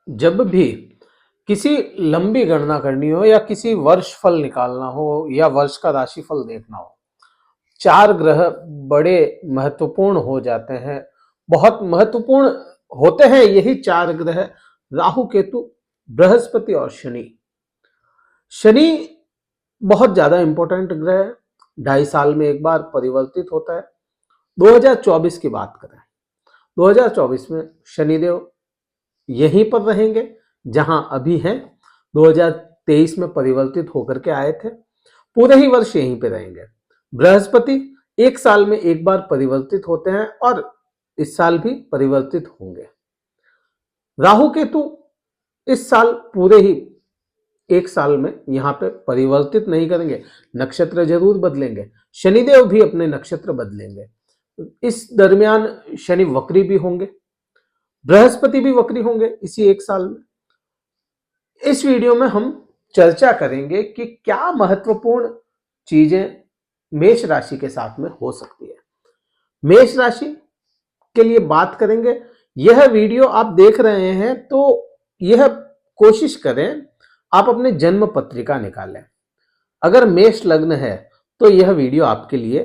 जब भी किसी लंबी गणना करनी हो या किसी वर्ष फल निकालना हो या वर्ष का राशिफल देखना हो, चार ग्रह बड़े महत्वपूर्ण हो जाते हैं। बहुत महत्वपूर्ण होते हैं यही चार ग्रह, राहु केतु बृहस्पति और शनि। शनि बहुत ज्यादा इंपॉर्टेंट ग्रह है, 2.5 साल में एक बार परिवर्तित होता है। 2024 की बात करें, 2024 में शनिदेव यहीं पर रहेंगे जहां अभी हैं। 2023 में परिवर्तित होकर के आए थे, पूरे ही वर्ष यहीं पे रहेंगे। बृहस्पति 1 साल में एक बार परिवर्तित होते हैं और इस साल भी परिवर्तित होंगे। राहु केतु इस साल पूरे ही 1 साल में यहां पे परिवर्तित नहीं करेंगे, नक्षत्र जरूर बदलेंगे। शनिदेव भी अपने नक्षत्र बदलेंगे। इस दरमियान शनि वक्री भी होंगे, बृहस्पति भी वक्री होंगे इसी 1 साल में। इस वीडियो में हम चर्चा करेंगे कि क्या महत्वपूर्ण चीजें मेष राशि के साथ में हो सकती है। मेष राशि के लिए बात करेंगे। यह वीडियो आप देख रहे हैं तो यह कोशिश करें आप अपने जन्म पत्रिका निकालें। अगर मेष लग्न है तो यह वीडियो आपके लिए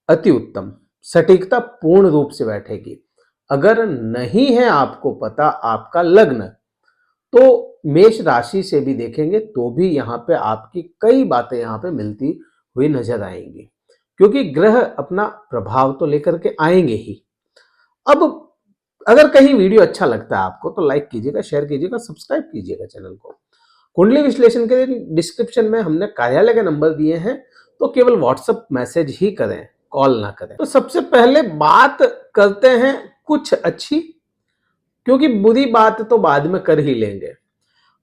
अति उत्तम, सटीकता पूर्ण रूप से बैठेगी। अगर नहीं है आपको पता आपका लग्न, तो मेष राशि से भी देखेंगे तो भी यहाँ पे आपकी कई बातें यहाँ पे मिलती हुई नजर आएंगी, क्योंकि ग्रह अपना प्रभाव तो लेकर के आएंगे ही। अब अगर कहीं वीडियो अच्छा लगता है आपको तो लाइक कीजिएगा, शेयर कीजिएगा, सब्सक्राइब कीजिएगा चैनल को। कुंडली विश्लेषण के लिए डिस्क्रिप्शन में हमने कार्यालय के नंबर दिए हैं, तो केवल व्हाट्सएप मैसेज ही करें, कॉल ना करें। तो सबसे पहले बात करते हैं कुछ अच्छी, क्योंकि बुरी बात तो बाद में कर ही लेंगे।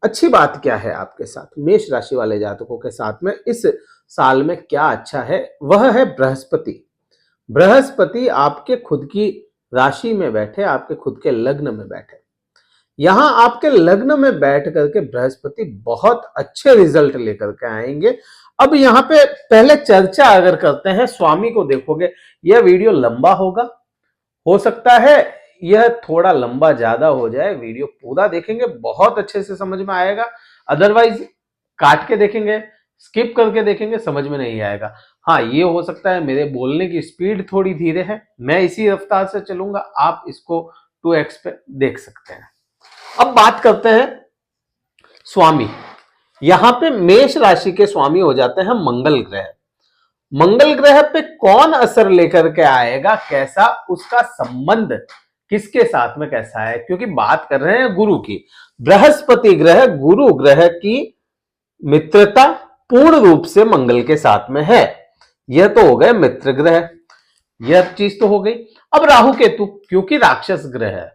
अच्छी बात क्या है आपके साथ, मेष राशि वाले जातकों के साथ में इस साल में क्या अच्छा है, वह है बृहस्पति। बृहस्पति आपके खुद की राशि में बैठे, आपके खुद के लग्न में बैठे। यहां आपके लग्न में बैठ करके बृहस्पति बहुत अच्छे रिजल्ट लेकर के आएंगे। अब यहां पे पहले चर्चा अगर करते हैं, स्वामी को देखोगे, यह वीडियो लंबा होगा, हो सकता है यह थोड़ा लंबा ज्यादा हो जाए। वीडियो पूरा देखेंगे बहुत अच्छे से समझ में आएगा, अदरवाइज काट के देखेंगे, स्किप करके देखेंगे, समझ में नहीं आएगा। हाँ, ये हो सकता है मेरे बोलने की स्पीड थोड़ी धीरे है, मैं इसी रफ्तार से चलूंगा, आप इसको 2x पे देख सकते हैं। अब बात करते हैं स्वामी। यहां पे मेष राशि के स्वामी हो जाते हैं मंगल ग्रह। मंगल ग्रह पे कौन असर लेकर के आएगा, कैसा उसका संबंध किसके साथ में कैसा है, क्योंकि बात कर रहे हैं गुरु की। बृहस्पति ग्रह गुरु ग्रह की मित्रता पूर्ण रूप से मंगल के साथ में है। यह तो हो गए मित्र ग्रह, यह चीज तो हो गई। अब राहु केतु, क्योंकि राक्षस ग्रह है,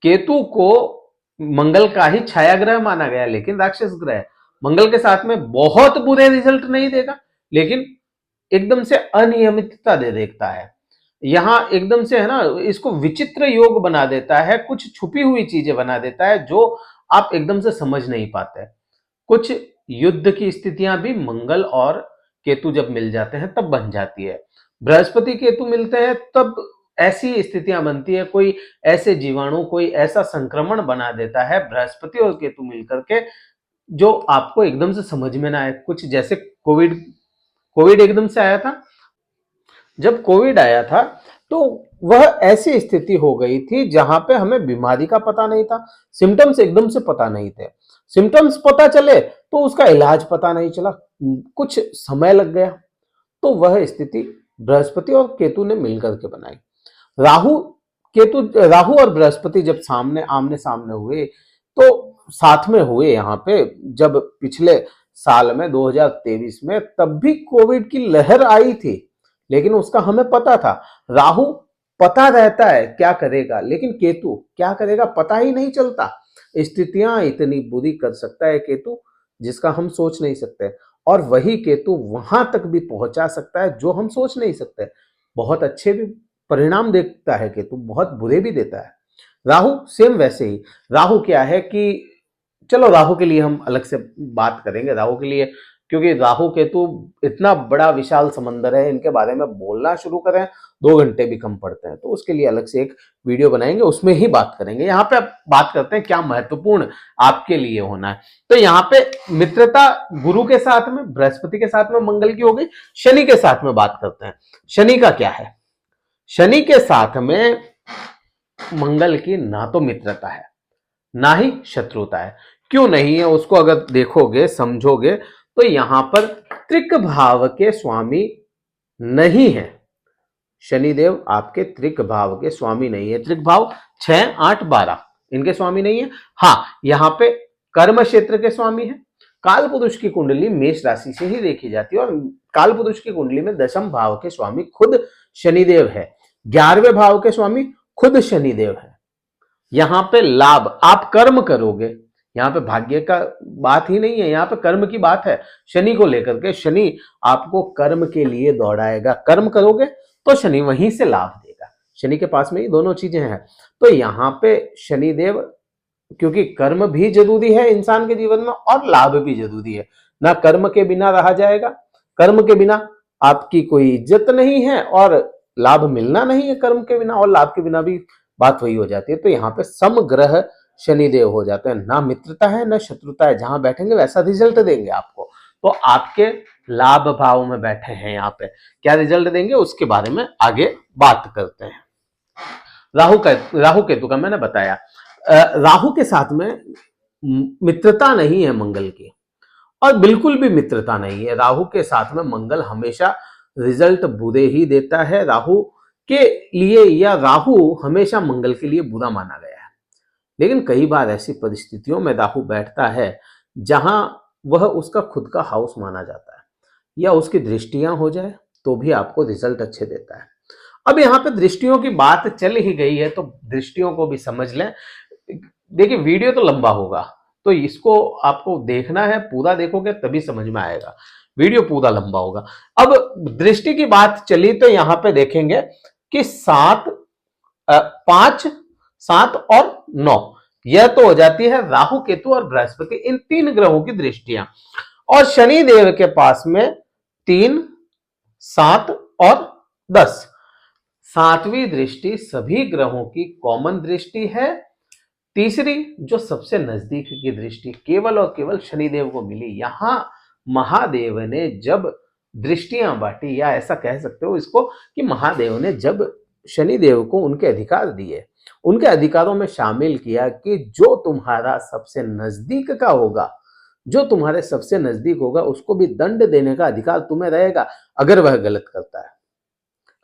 केतु को मंगल का ही छाया ग्रह माना गया, लेकिन राक्षस ग्रह मंगल के साथ में बहुत बुरे रिजल्ट नहीं देगा, लेकिन एकदम से अनियमितता दे देता है। यहां एकदम से है ना, इसको विचित्र योग बना देता है, कुछ छुपी हुई चीजें बना देता है जो आप एकदम से समझ नहीं पाते। कुछ युद्ध की स्थितियां भी मंगल और केतु जब मिल जाते हैं तब बन जाती है। बृहस्पति केतु मिलते हैं तब ऐसी स्थितियां बनती है, कोई ऐसे जीवाणु, कोई ऐसा संक्रमण बना देता है बृहस्पति और केतु मिलकर के, जो आपको एकदम से समझ में ना आए। कुछ जैसे कोविड कोविड एकदम से आया था। जब कोविड आया था तो वह ऐसी स्थिति हो गई थी जहां पे हमें बीमारी का पता नहीं था, सिम्टम्स एकदम से पता नहीं थे। सिम्टम्स पता चले तो उसका इलाज पता नहीं चला, कुछ समय लग गया। तो वह स्थिति बृहस्पति और केतु ने मिलकर के बनाई। राहु राहु और बृहस्पति जब सामने आमने सामने हुए तो साथ में हुए यहाँ पे, जब पिछले साल में 2023 में, तब भी कोविड की लहर आई थी, लेकिन उसका हमें पता था। राहु पता रहता है क्या करेगा, लेकिन केतु क्या करेगा पता ही नहीं चलता। स्थितियां इतनी बुरी कर सकता है केतु जिसका हम सोच नहीं सकते, और वही केतु वहां तक भी पहुंचा सकता है जो हम सोच नहीं सकते। बहुत अच्छे भी परिणाम देता है केतु, बहुत बुरे भी देता है। राहु सेम वैसे ही। राहु क्या है कि, चलो राहु के लिए हम अलग से बात करेंगे, राहु के लिए, क्योंकि राहु केतु इतना बड़ा विशाल समंदर है, इनके बारे में बोलना शुरू करें 2 घंटे भी कम पड़ते हैं, तो उसके लिए अलग से एक वीडियो बनाएंगे, उसमें ही बात करेंगे। यहाँ पे अब बात करते हैं क्या महत्वपूर्ण आपके लिए होना है। तो यहाँ पे मित्रता गुरु के साथ में, बृहस्पति के साथ में मंगल की हो गई। शनि के साथ में बात करते हैं, शनि का क्या है। शनि के साथ में मंगल की ना तो मित्रता है ना ही शत्रुता है। क्यों नहीं है उसको अगर देखोगे समझोगे तो यहां पर त्रिक भाव के स्वामी नहीं है। शनिदेव आपके त्रिक भाव के स्वामी नहीं है। त्रिक भाव 6, 8, 12 इनके स्वामी नहीं है। हाँ, यहां पे कर्म क्षेत्र के स्वामी है। काल पुरुष की कुंडली मेष राशि से ही देखी जाती है और काल पुरुष की कुंडली में दशम भाव के स्वामी खुद शनिदेव है। 11वें भाव के स्वामी खुद शनिदेव है। यहां पे लाभ, आप कर्म करोगे, यहां पे भाग्य का बात ही नहीं है, यहां पे कर्म की बात है। शनि को लेकर के शनि आपको कर्म के लिए दौड़ाएगा। कर्म करोगे तो शनि वहीं से लाभ देगा। शनि के पास में ही दोनों चीजें हैं। तो यहां पे शनिदेव, क्योंकि कर्म भी जरूरी है इंसान के जीवन में और लाभ भी जरूरी है। ना कर्म के बिना रहा जाएगा, कर्म के बिना आपकी कोई इज्जत नहीं है और लाभ मिलना नहीं है कर्म के बिना, और लाभ के बिना भी बात वही हो जाती है। तो यहाँ पे समग्रह शनिदेव हो जाते हैं। ना मित्रता है ना शत्रुता है, जहां बैठेंगे वैसा रिजल्ट देंगे आपको। तो आपके लाभ भाव में बैठे हैं, यहाँ पे क्या रिजल्ट देंगे उसके बारे में आगे बात करते हैं। राहु केतु का मैंने बताया। राहु के साथ में मित्रता नहीं है मंगल की, और बिल्कुल भी मित्रता नहीं है। राहु के साथ में मंगल हमेशा रिजल्ट बुरे ही देता है राहु के लिए, या राहु हमेशा मंगल के लिए बुरा माना गया है। लेकिन कई बार ऐसी परिस्थितियों में राहु बैठता है जहां वह उसका खुद का हाउस माना जाता है, या उसकी दृष्टियां हो जाए तो भी आपको रिजल्ट अच्छे देता है। अब यहाँ पे दृष्टियों की बात चल ही गई है तो दृष्टियों को भी समझ लें। देखिए वीडियो तो लंबा होगा, तो इसको आपको देखना है, पूरा देखोगे तभी समझ में आएगा। वीडियो पूरा लंबा होगा। अब दृष्टि की बात चली तो यहां पे देखेंगे कि 7, 5, 7 और 9, यह तो हो जाती है राहु केतु और बृहस्पति, इन 3 ग्रहों की दृष्टियां। और शनि देव के पास में 3, 7 और 10, 7वीं दृष्टि सभी ग्रहों की कॉमन दृष्टि है। तीसरी जो सबसे नजदीक की दृष्टि केवल और केवल शनिदेव को मिली। यहां महादेव ने जब दृष्टियां बांटी, या ऐसा कह सकते हो इसको कि महादेव ने जब शनिदेव को उनके अधिकार दिए, उनके अधिकारों में शामिल किया कि जो तुम्हारा सबसे नजदीक का होगा, जो तुम्हारे सबसे नजदीक होगा उसको भी दंड देने का अधिकार तुम्हें रहेगा अगर वह गलत करता है।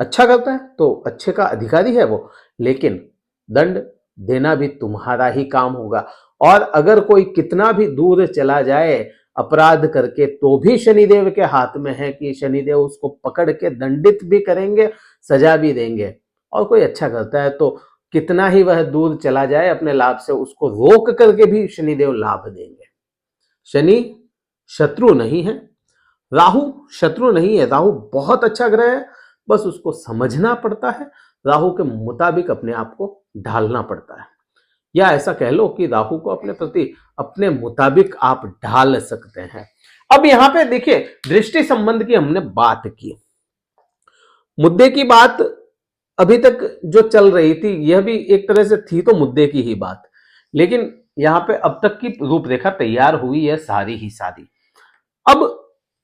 अच्छा करता है तो अच्छे का अधिकारी है वो, लेकिन दंड देना भी तुम्हारा ही काम होगा। और अगर कोई कितना भी दूर चला जाए अपराध करके तो भी शनिदेव के हाथ में है कि शनिदेव उसको पकड़ के दंडित भी करेंगे, सजा भी देंगे। और कोई अच्छा करता है तो कितना ही वह दूर चला जाए अपने लाभ से, उसको रोक करके भी शनिदेव लाभ देंगे। शनि शत्रु नहीं है, राहु शत्रु नहीं है। राहु बहुत अच्छा ग्रह है, बस उसको समझना पड़ता है, राहु के मुताबिक अपने आप को ढालना पड़ता है। या ऐसा कह लो कि राहु को अपने प्रति अपने मुताबिक आप ढाल सकते हैं। अब यहां पे देखिए दृष्टि संबंध की हमने बात की, मुद्दे की बात अभी तक जो चल रही थी यह भी एक तरह से थी तो मुद्दे की ही बात, लेकिन यहां पे अब तक की रूपरेखा तैयार हुई है सारी ही सारी। अब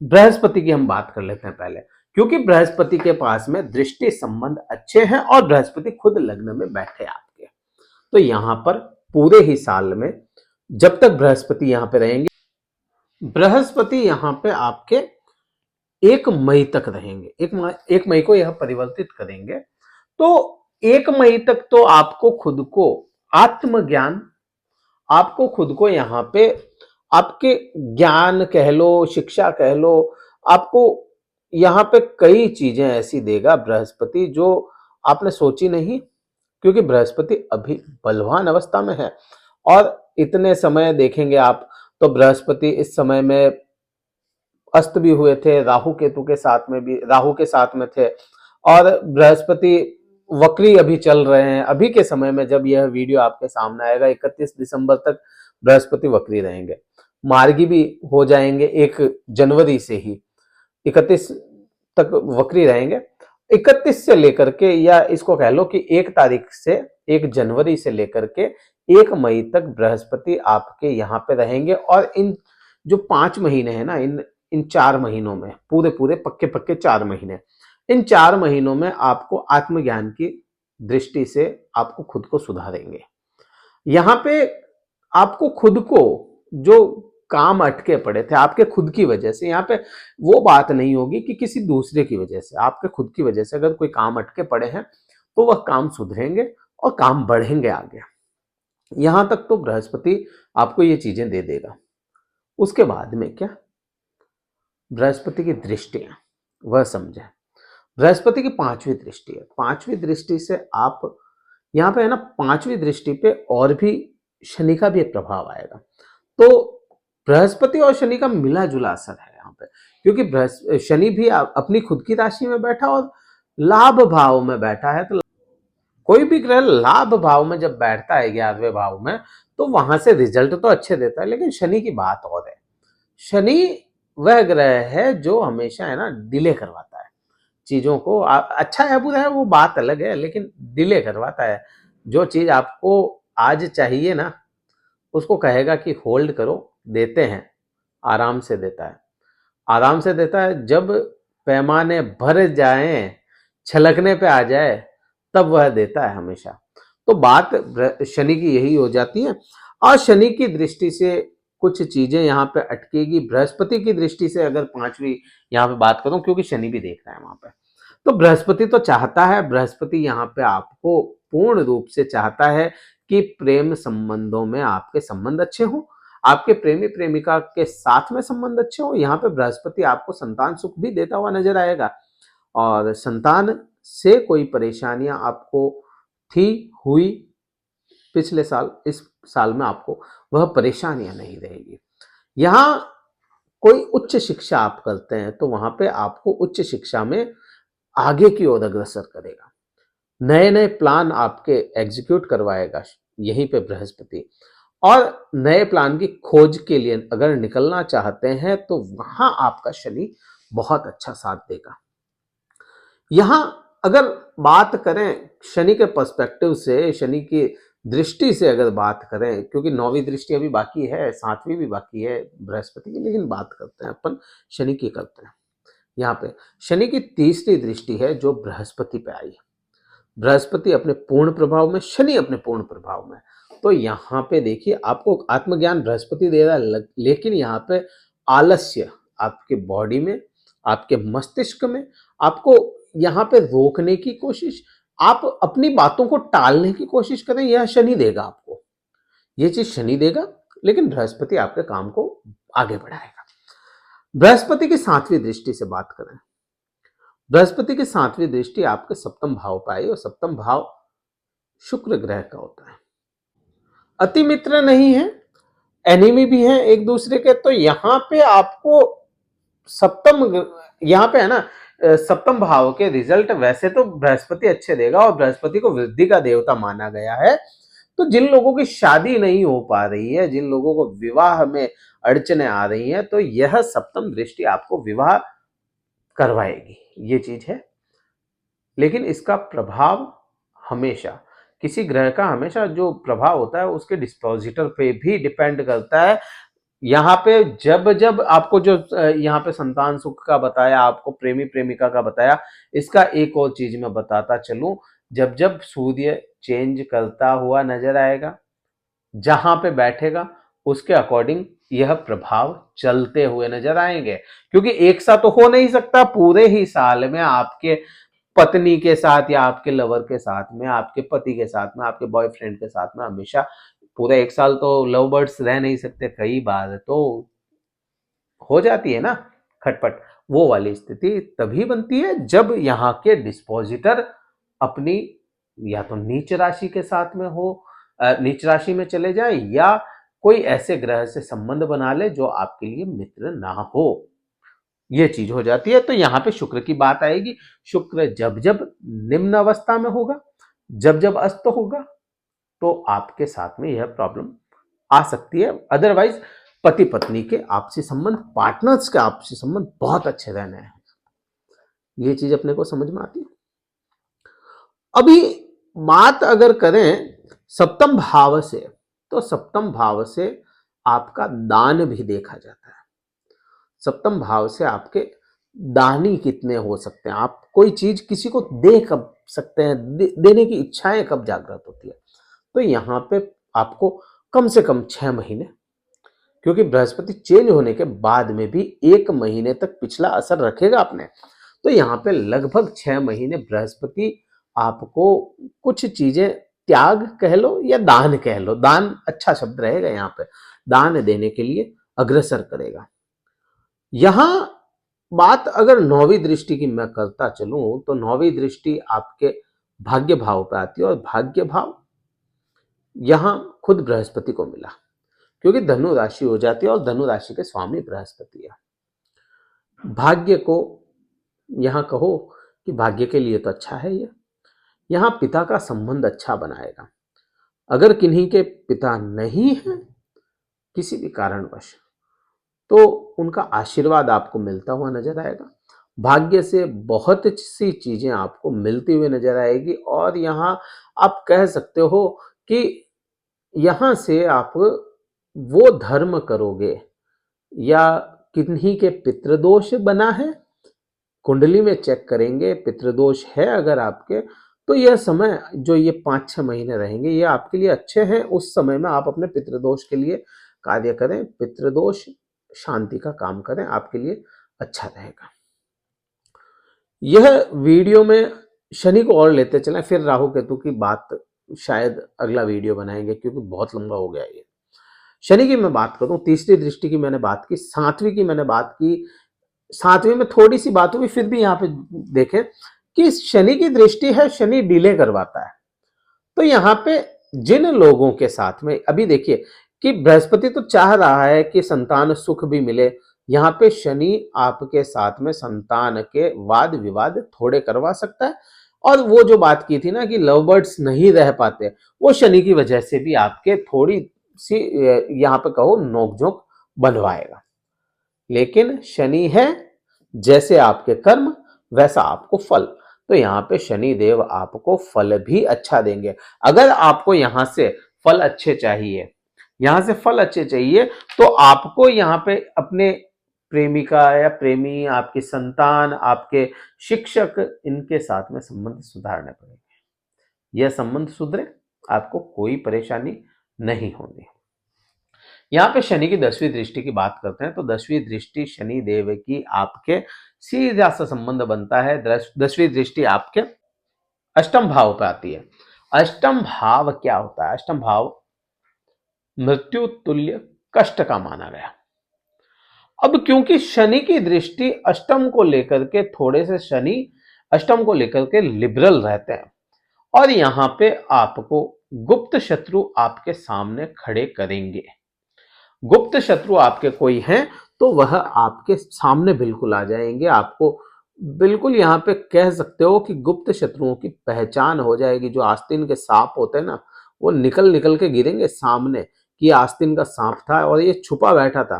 बृहस्पति की हम बात कर लेते हैं पहले, क्योंकि बृहस्पति के पास में दृष्टि संबंध अच्छे हैं और बृहस्पति खुद लग्न में बैठे आपके। तो यहां पर पूरे ही साल में जब तक बृहस्पति यहां पे रहेंगे, बृहस्पति यहां पे आपके 1 मई तक रहेंगे। 1 मई को यह परिवर्तित करेंगे। तो 1 मई तक तो आपको खुद को आत्मज्ञान, आपको खुद को यहां पे आपके ज्ञान कह लो, शिक्षा कह लो, आपको यहां पे कई चीजें ऐसी देगा बृहस्पति जो आपने सोची नहीं, क्योंकि बृहस्पति अभी बलवान अवस्था में है। और इतने समय देखेंगे आप तो बृहस्पति इस समय में अस्त भी हुए थे, राहु केतु के साथ में भी, राहु के साथ में थे, और बृहस्पति वक्री अभी चल रहे हैं। अभी के समय में जब यह वीडियो आपके सामने आएगा 31 दिसंबर तक बृहस्पति वक्री रहेंगे, मार्गी भी हो जाएंगे 1 जनवरी से ही, 31 तक वक्री रहेंगे। 31 से लेकर के, या इसको कह लो कि 1 तारीख से, 1 जनवरी से लेकर के 1 मई तक बृहस्पति आपके यहाँ पे रहेंगे। और इन जो 5 महीने हैं ना, इन 4 महीनों में, पूरे पूरे पक्के पक्के 4 महीने, इन 4 महीनों में आपको आत्मज्ञान की दृष्टि से आपको खुद को सुधारेंगे। यहाँ पे आपको खुद को, जो काम अटके पड़े थे आपके खुद की वजह से, यहाँ पे वो बात नहीं होगी कि किसी दूसरे की वजह से, आपके खुद की वजह से अगर कोई काम अटके पड़े हैं तो वह काम सुधरेंगे और काम बढ़ेंगे आगे। यहां तक तो बृहस्पति आपको ये चीजें दे देगा। उसके बाद में क्या, बृहस्पति की दृष्टियां वह समझे। बृहस्पति की 5वीं दृष्टि है। 5वीं दृष्टि से आप यहाँ पे है ना, 5वीं दृष्टि पे और भी शनि का भी एक प्रभाव आएगा। तो बृहस्पति और शनि का मिला जुला असर है यहाँ पे, क्योंकि शनि भी अपनी खुद की राशि में बैठा और लाभ भाव में बैठा है। तो कोई भी ग्रह लाभ भाव में जब बैठता है 11वें भाव में, तो वहां से रिजल्ट तो अच्छे देता है। लेकिन शनि की बात और है, शनि वह ग्रह है जो हमेशा है ना डिले करवाता है चीजों को। अच्छा है बुरा है वो बात अलग है, लेकिन डिले करवाता है। जो चीज आपको आज चाहिए ना, उसको कहेगा कि होल्ड करो, देते हैं, आराम से देता है। आराम से देता है, जब पैमाने भर जाएं, छलकने पे आ जाए, तब वह देता है हमेशा। तो बात शनि की यही हो जाती है। और शनि की दृष्टि से कुछ चीजें यहाँ पे अटकेगी। बृहस्पति की दृष्टि से अगर 5वीं यहाँ पे बात करूं, क्योंकि शनि भी देख रहा है वहां पे, तो बृहस्पति तो चाहता है, बृहस्पति यहाँ पे आपको पूर्ण रूप से चाहता है कि प्रेम संबंधों में आपके संबंध अच्छे हों, आपके प्रेमी प्रेमिका के साथ में संबंध अच्छे हों। यहाँ पे बृहस्पति आपको संतान सुख भी देता हुआ नजर आएगा, और संतान से कोई परेशानियां आपको थी, हुई पिछले साल, इस साल में आपको वह परेशानियां नहीं रहेगी। यहाँ कोई उच्च शिक्षा आप करते हैं तो वहां पे आपको उच्च शिक्षा में आगे की ओर अग्रसर करेगा, नए नए प्लान आपके एग्जीक्यूट करवाएगा यहीं पे बृहस्पति। और नए प्लान की खोज के लिए अगर निकलना चाहते हैं तो वहां आपका शनि बहुत अच्छा साथ देगा। यहां अगर बात करें शनि के पर्सपेक्टिव से, शनि की दृष्टि से अगर बात करें, क्योंकि 9वीं दृष्टि अभी बाकी है, 7वीं भी बाकी है बृहस्पति की, लेकिन बात करते हैं अपन शनि की करते हैं। यहाँ पे शनि की 3री दृष्टि है जो बृहस्पति पे आई। बृहस्पति अपने पूर्ण प्रभाव में, शनि अपने पूर्ण प्रभाव में। तो यहाँ पे देखिए, आपको आत्मज्ञान बृहस्पति दे रहा है, लेकिन यहाँ पे आलस्य आपके बॉडी में, आपके मस्तिष्क में, आपको यहाँ पे रोकने की कोशिश, आप अपनी बातों को टालने की कोशिश करें, यह शनि देगा आपको, ये चीज शनि देगा। लेकिन बृहस्पति आपके काम को आगे बढ़ाएगा। बृहस्पति की 7वीं दृष्टि से बात करें, बृहस्पति की 7वीं दृष्टि आपके 7म भाव पर आई, और 7म भाव शुक्र ग्रह का होता है। अति मित्र नहीं है, एनिमी भी है एक दूसरे के। तो यहाँ पे आपको सप्तम, यहाँ पे है ना 7म भाव के रिजल्ट वैसे तो बृहस्पति अच्छे देगा, और बृहस्पति को वृद्धि का देवता माना गया है। तो जिन लोगों की शादी नहीं हो पा रही है, जिन लोगों को विवाह में अड़चने आ रही हैं, तो यह 7म दृष्टि आपको विवाह करवाएगी, ये चीज है। लेकिन इसका प्रभाव हमेशा, किसी ग्रह का हमेशा जो प्रभाव होता है उसके डिस्पोजिटर पे भी डिपेंड करता है। यहाँ पे जब जब आपको जो यहाँ पे संतान सुख का बताया, आपको प्रेमी प्रेमिका का बताया, इसका एक और चीज मैं बताता चलूं, जब जब सूर्य चेंज करता हुआ नजर आएगा, जहां पे बैठेगा उसके अकॉर्डिंग यह प्रभाव चलते हुए नजर आएंगे। क्योंकि एक साथ तो हो नहीं सकता पूरे ही साल में आपके पत्नी के साथ, या आपके लवर के साथ में, आपके पति के साथ में, आपके बॉयफ्रेंड के साथ में हमेशा पूरा एक साल तो लव बर्ड्स रह नहीं सकते। कई बार तो हो जाती है ना खटपट, वो वाली स्थिति तभी बनती है जब यहाँ के डिस्पोजिटर अपनी या तो नीच राशि के साथ में हो, नीच राशि में चले जाए, या कोई ऐसे ग्रह से संबंध बना ले जो आपके लिए मित्र ना हो, ये चीज हो जाती है। तो यहाँ पे शुक्र की बात आएगी। शुक्र जब जब निम्न अवस्था में होगा, जब जब अस्त होगा, तो आपके साथ में यह प्रॉब्लम आ सकती है। अदरवाइज पति पत्नी के आपसी संबंध, पार्टनर्स के आपसी संबंध बहुत अच्छे रहने हैं। ये चीज अपने को समझ में आती है। अभी बात अगर करें सप्तम भाव से, तो सप्तम भाव से आपका दान भी देखा जाता है। सप्तम भाव से आपके दानी कितने हो सकते हैं, आप कोई चीज किसी को दे कब सकते हैं, देने की इच्छाएं कब जागृत होती है। तो यहाँ पे आपको कम से कम 6 महीने, क्योंकि बृहस्पति चेंज होने के बाद में भी 1 महीने तक पिछला असर रखेगा आपने, तो यहाँ पे लगभग 6 महीने बृहस्पति आपको कुछ चीजें त्याग कह लो या दान कह लो, दान अच्छा शब्द रहेगा, यहाँ पे दान देने के लिए अग्रसर करेगा। यहां बात अगर नौवीं दृष्टि की मैं करता चलूं, तो नौवीं दृष्टि आपके भाग्य भाव पे आती है, और भाग्य भाव यहां खुद बृहस्पति को मिला, क्योंकि धनु राशि हो जाती है और धनु राशि के स्वामी बृहस्पति है। भाग्य को यहां कहो कि भाग्य के लिए तो अच्छा है ये, यहां पिता का संबंध अच्छा बनाएगा। अगर किन्हीं के पिता नहीं है किसी भी कारणवश, तो उनका आशीर्वाद आपको मिलता हुआ नजर आएगा। भाग्य से बहुत सी चीजें आपको मिलती हुई नजर आएगी, और यहाँ आप कह सकते हो कि यहाँ से आप वो धर्म करोगे, या किन्हीं के पितृदोष बना है, कुंडली में चेक करेंगे पितृदोष है अगर आपके, तो यह समय जो ये 5-6 महीने रहेंगे ये आपके लिए अच्छे हैं। उस समय में आप अपने पितृदोष के लिए कार्य करें, पितृदोष शांति का काम करें, आपके लिए अच्छा रहेगा। यह वीडियो में शनि को और लेते चलें, फिर राहु केतु की बात शायद अगला वीडियो बनाएंगे, क्योंकि बहुत लंबा हो गया ये। शनि की मैं बात करूं, तीसरी दृष्टि की मैंने बात की, सातवीं की मैंने बात की। सातवीं में थोड़ी सी बात हुई, फिर भी यहाँ पे देखें कि शनि की दृष्टि है, शनि डिले करवाता है। तो यहाँ पे जिन लोगों के साथ में अभी देखिए कि बृहस्पति तो चाह रहा है कि संतान सुख भी मिले, यहाँ पे शनि आपके साथ में संतान के वाद विवाद थोड़े करवा सकता है। और वो जो बात की थी ना कि लव बर्ड्स नहीं रह पाते, वो शनि की वजह से भी आपके थोड़ी सी यहाँ पे कहो नोकझोंक बनवाएगा। लेकिन शनि है, जैसे आपके कर्म वैसा आपको फल, तो यहाँ पे शनि देव आपको फल भी अच्छा देंगे। अगर आपको यहाँ से फल अच्छे चाहिए, यहाँ से फल अच्छे चाहिए, तो आपको यहाँ पे अपने प्रेमिका या प्रेमी, आपकी संतान, आपके शिक्षक, इनके साथ में संबंध सुधारने पड़ेंगे। यह संबंध सुधरे, आपको कोई परेशानी नहीं होनी। यहाँ पे शनि की 10वीं दृष्टि की बात करते हैं, तो 10वीं दृष्टि शनि देव की आपके सीधा सा संबंध बनता है। 10वीं दृष्टि आपके अष्टम भाव पे आती है। अष्टम भाव क्या होता है? अष्टम भाव मृत्यु तुल्य कष्ट का माना गया। अब क्योंकि शनि की दृष्टि अष्टम को लेकर के, थोड़े से शनि अष्टम को लेकर के लिबरल रहते हैं, और यहां पे आपको गुप्त शत्रु आपके सामने खड़े करेंगे। गुप्त शत्रु आपके कोई हैं तो वह आपके सामने बिल्कुल आ जाएंगे। आपको बिल्कुल यहाँ पे कह सकते हो कि गुप्त शत्रुओं की पहचान हो जाएगी। जो आस्तीन के सांप होते हैं ना, वो निकल निकल के गिरेंगे सामने कि आस्तीन का सांप था और ये छुपा बैठा था।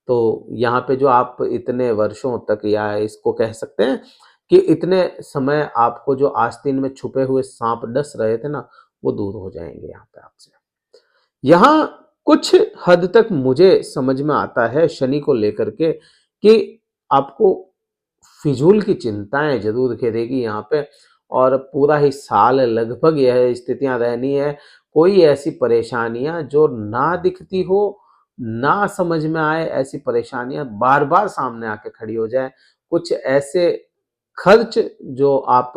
तो यहाँ पे जो आप इतने वर्षों तक, या इसको कह सकते हैं कि इतने समय आपको जो आस्तीन में छुपे हुए सांप डस रहे थे ना, वो दूर हो जाएंगे यहाँ पे आपसे। यहाँ कुछ हद तक मुझे समझ में आता है शनि को लेकर के कि आपको फिजूल की चिंताएं जरूर घेरेगी यहाँ पे, और पूरा ही साल लगभग यह स्थितियां रहनी है। कोई ऐसी परेशानियां जो ना दिखती हो, ना समझ में आए, ऐसी परेशानियां बार बार सामने आके खड़ी हो जाए। कुछ ऐसे खर्च जो आप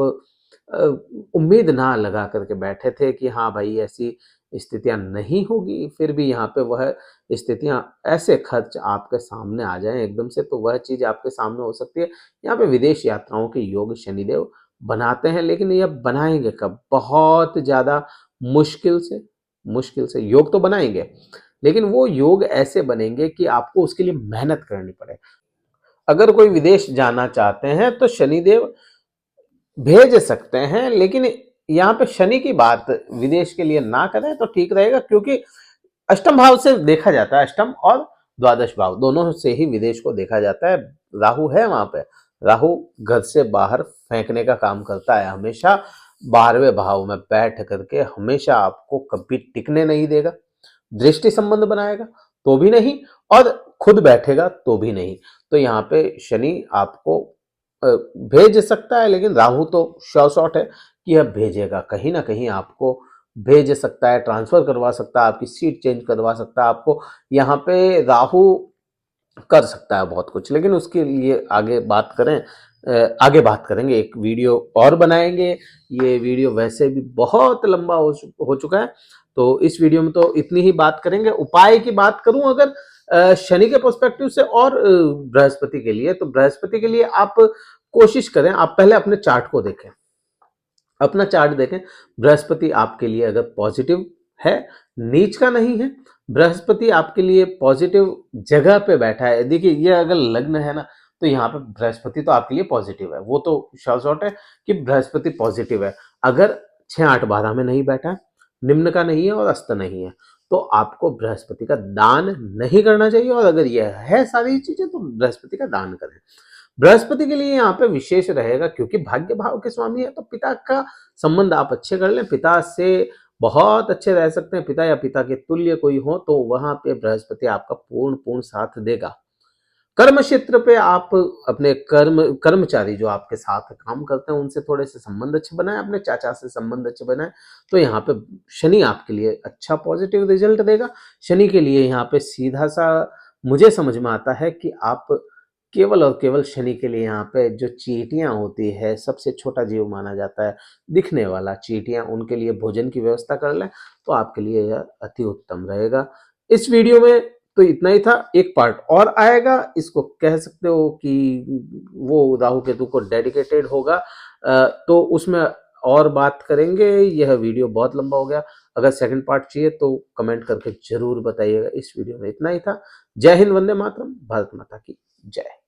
उम्मीद ना लगा करके बैठे थे कि हाँ भाई ऐसी स्थितियां नहीं होगी, फिर भी यहाँ पे वह स्थितियां, ऐसे खर्च आपके सामने आ जाएं एकदम से, तो वह चीज आपके सामने हो सकती है। यहाँ पे विदेश यात्राओं के योग शनिदेव बनाते हैं, लेकिन यह बनाएंगे कब? बहुत ज्यादा मुश्किल से योग तो बनाएंगे, लेकिन वो योग ऐसे बनेंगे कि आपको उसके लिए मेहनत करनी पड़े। अगर कोई विदेश जाना चाहते हैं तो शनिदेव भेज सकते हैं, लेकिन यहाँ पे शनि की बात विदेश के लिए ना करें तो ठीक रहेगा, क्योंकि अष्टम भाव से देखा जाता है, अष्टम और द्वादश भाव दोनों से ही विदेश को देखा जाता है। राहु है वहां पे, राहु घर से बाहर फेंकने का काम करता है हमेशा। 12वें भाव में बैठ करके हमेशा आपको कभी टिकने नहीं देगा। दृष्टि संबंध बनाएगा तो भी नहीं, और खुद बैठेगा तो भी नहीं। तो यहाँ पे शनि आपको भेज सकता है, लेकिन राहु तो श्योर शॉट है कि यह भेजेगा, कहीं ना कहीं आपको भेज सकता है, ट्रांसफर करवा सकता है, आपकी सीट चेंज करवा सकता है, आपको यहाँ पे राहु कर सकता है बहुत कुछ। लेकिन उसके लिए आगे बात करें, आगे बात करेंगे, एक वीडियो और बनाएंगे। ये वीडियो वैसे भी बहुत लंबा हो चुका है, तो इस वीडियो में तो इतनी ही बात करेंगे। उपाय की बात करूं अगर शनि के पर्सपेक्टिव से और बृहस्पति के लिए, तो बृहस्पति के लिए आप कोशिश करें, आप पहले अपने चार्ट को देखें, अपना चार्ट देखें। बृहस्पति आपके लिए अगर पॉजिटिव है, नीच का नहीं है, बृहस्पति आपके लिए पॉजिटिव जगह पे बैठा है। देखिए ये अगर लग्न है ना, तो यहाँ पे बृहस्पति तो आपके लिए पॉजिटिव है, वो तो शॉर्ट है कि बृहस्पति पॉजिटिव है। अगर 6 8 12 में नहीं बैठा, निम्न का नहीं है और अस्त नहीं है, तो आपको बृहस्पति का दान नहीं करना चाहिए। और अगर यह है सारी चीजें, तो बृहस्पति का दान करें। बृहस्पति के लिए यहाँ पे विशेष रहेगा, क्योंकि भाग्य भाव के स्वामी है, तो पिता का संबंध आप अच्छे कर लें, पिता से बहुत अच्छे रह सकते हैं। पिता या पिता के तुल्य कोई हो, तो वहां पे बृहस्पति आपका पूर्ण पूर्ण साथ देगा। कर्म क्षेत्र पे आप अपने कर्मचारी जो आपके साथ काम करते हैं, उनसे थोड़े से संबंध अच्छे बनाएं, अपने चाचा से संबंध अच्छे बनाएं। तो यहाँ पे शनि आपके लिए अच्छा पॉजिटिव रिजल्ट देगा। शनि के लिए यहाँ पे सीधा सा मुझे समझ में आता है कि आप केवल और केवल शनि के लिए यहाँ पे जो चींटियां होती है, सबसे छोटा जीव माना जाता है, दिखने वाला चींटियां, उनके लिए भोजन की व्यवस्था कर लें, तो आपके लिए यह अति उत्तम रहेगा। इस वीडियो में तो इतना ही था। एक पार्ट और आएगा, इसको कह सकते हो कि वो राहु केतु को डेडिकेटेड होगा, तो उसमें और बात करेंगे। यह वीडियो बहुत लंबा हो गया, अगर सेकंड पार्ट चाहिए तो कमेंट करके जरूर बताइएगा। इस वीडियो में इतना ही था। जय हिंद, वंदे मातरम, भारत माता की जय।